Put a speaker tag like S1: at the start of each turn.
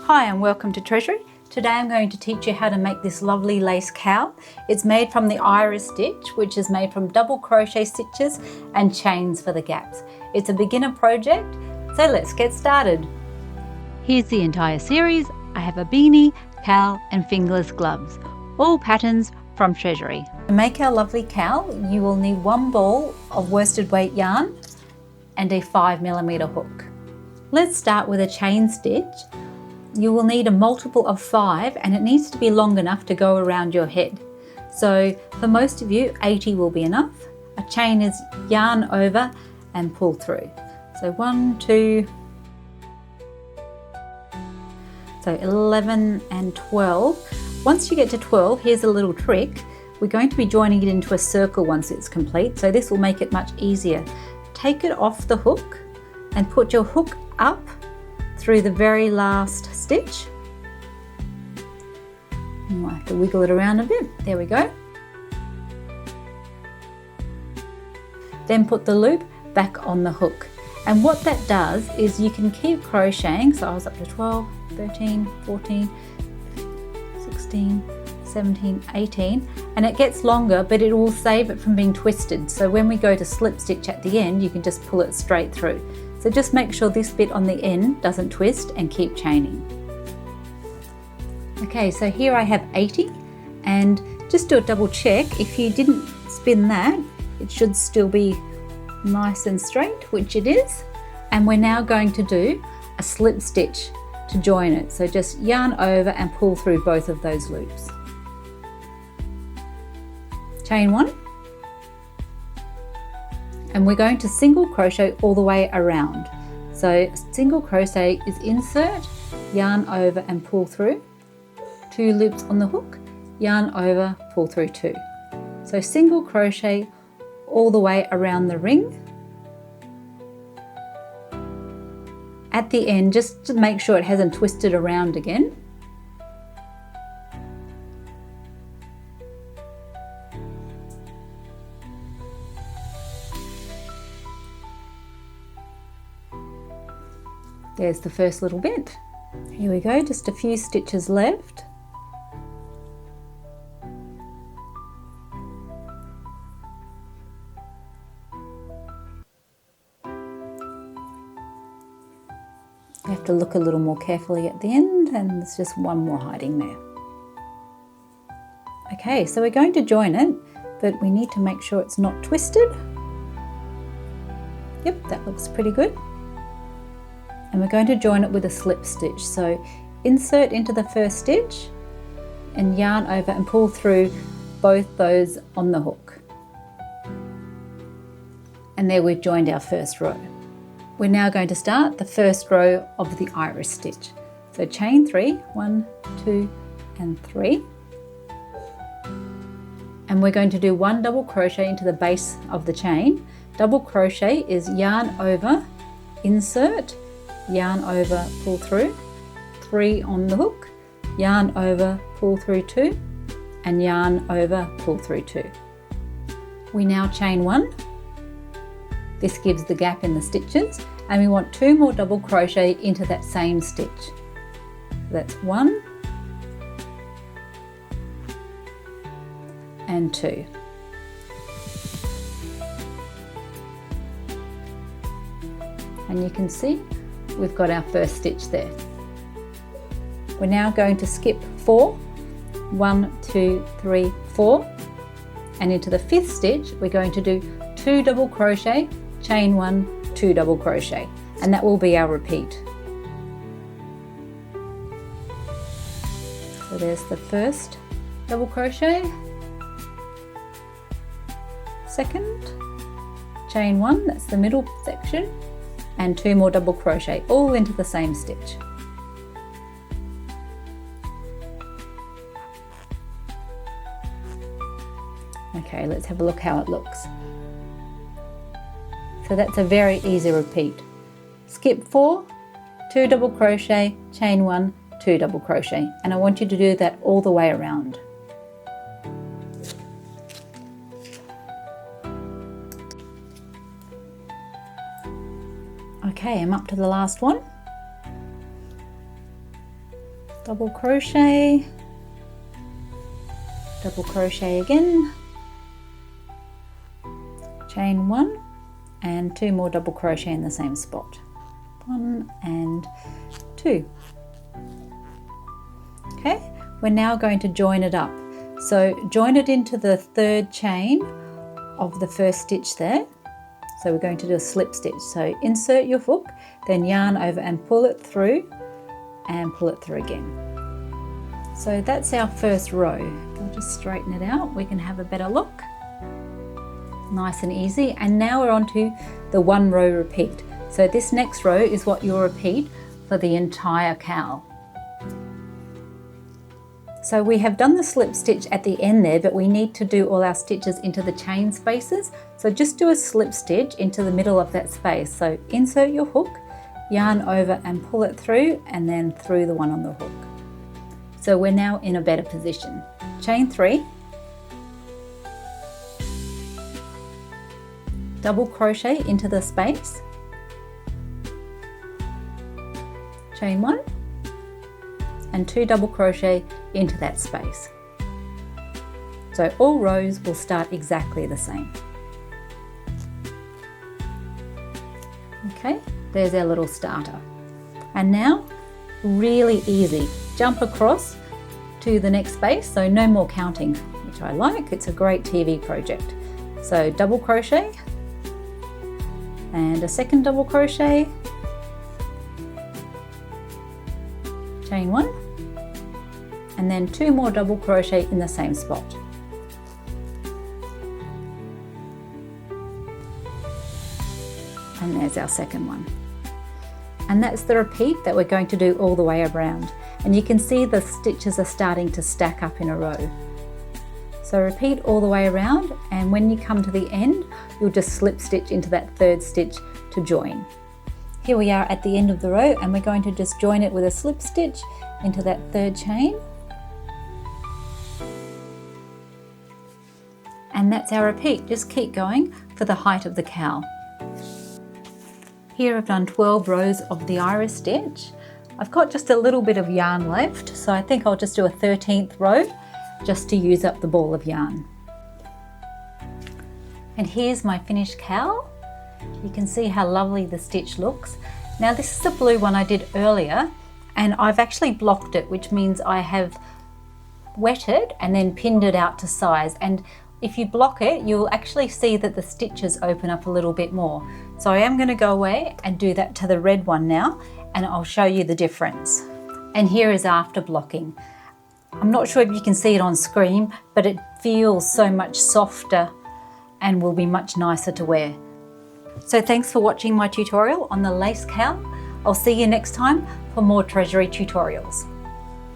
S1: Hi and welcome to Treasurie. Today I'm going to teach you how to make this lovely lace cowl. It's made from the iris stitch, which is made from double crochet stitches and chains for the gaps. It's a beginner project, so let's get started. Here's the entire series. I have a beanie, cowl and fingerless gloves, all patterns from Treasurie. To make our lovely cowl, you will need one ball of worsted weight yarn and a 5mm hook. Let's start with a chain stitch. You will need a multiple of 5 and it needs to be long enough to go around your head. So for most of you, 80 will be enough. A chain is yarn over and pull through. So 1, 2, so 11 and 12. Once you get to 12, here's a little trick. We're going to be joining it into a circle once it's complete, so this will make it much easier. Take it off the hook and put your hook up through the very last stitch. You might have to wiggle it around a bit. There we go. Then put the loop back on the hook. And what that does is you can keep crocheting. So I was up to 12, 13, 14, 16, 17, 18, and it gets longer, but it will save it from being twisted. So when we go to slip stitch at the end, you can just pull it straight through. So just make sure this bit on the end doesn't twist and keep chaining. Okay, so here I have 80, and just do a double check. If you didn't spin that, it should still be nice and straight, which it is. And we're now going to do a slip stitch to join it. So just yarn over and pull through both of those loops. Chain 1. And we're going to single crochet all the way around. So single crochet is insert, yarn over and pull through, 2 loops on the hook, yarn over, pull through 2. So single crochet all the way around the ring. At the end, just to make sure it hasn't twisted around again. There's the first little bit. Here we go, just a few stitches left. You have to look a little more carefully at the end, and there's just one more hiding there. Okay, so we're going to join it, but we need to make sure it's not twisted. Yep, that looks pretty good. And we're going to join it with a slip stitch. So insert into the first stitch and yarn over and pull through both those on the hook. And there we've joined our first row. We're now going to start the first row of the iris stitch. So chain 3, 1, 2 and 3. And we're going to do 1 double crochet into the base of the chain. Double crochet is yarn over, insert, yarn over, pull through, 3 on the hook, yarn over, pull through 2 and yarn over, pull through 2. We now chain 1. This gives the gap in the stitches, and we want 2 more double crochet into that same stitch. That's 1 and 2. And you can see we've got our first stitch there. We're now going to skip 4, 1, 2, 3, 4, and into the 5th stitch we're going to do 2 double crochet, chain 1, 2 double crochet, and that will be our repeat. So there's the first double crochet, second, chain 1, that's the middle section, and 2 more double crochet, all into the same stitch. Okay, let's have a look how it looks. So that's a very easy repeat. Skip 4, 2 double crochet, chain 1, 2 double crochet, and I want you to do that all the way around. Okay, I'm up to the last one. double crochet, double crochet again, chain 1 and 2 more double crochet in the same spot, 1 and 2. Okay, we're now going to join it up. So join it into the 3rd chain of the 1st stitch there. So we're going to do a slip stitch. So insert your hook, then yarn over and pull it through and pull it through again. So that's our first row. I'll just straighten it out. We can have a better look. Nice and easy. And now we're on to the 1 row repeat. So this next row is what you'll repeat for the entire cowl. So we have done the slip stitch at the end there, but we need to do all our stitches into the chain spaces. So just do a slip stitch into the middle of that space. So insert your hook, yarn over and pull it through, and then through the one on the hook. So we're now in a better position. Chain 3, double crochet into the space, chain 1, and 2 double crochet into that space. So all rows will start exactly the same. Okay, there's our little starter. And now, really easy, jump across to the next space, so no more counting, which I like. It's a great TV project. So double crochet and a 2nd double crochet, chain 1, and then 2 more double crochet in the same spot. And there's our 2nd one. And that's the repeat that we're going to do all the way around. And you can see the stitches are starting to stack up in a row. So repeat all the way around, and when you come to the end, you'll just slip stitch into that 3rd stitch to join. Here we are at the end of the row, and we're going to just join it with a slip stitch into that 3rd chain. And that's our repeat. Just keep going for the height of the cowl. Here I've done 12 rows of the iris stitch. I've got just a little bit of yarn left, so I think I'll just do a 13th row just to use up the ball of yarn. And here's my finished cowl. You can see how lovely the stitch looks. Now this is the blue one I did earlier, and I've actually blocked it, which means I have wetted and then pinned it out to size. And if you block it, you'll actually see that the stitches open up a little bit more. So I am going to go away and do that to the red one now, and I'll show you the difference. And here is after blocking. I'm not sure if you can see it on screen, but it feels so much softer and will be much nicer to wear. So thanks for watching my tutorial on the lace cowl. I'll see you next time for more Treasurie tutorials.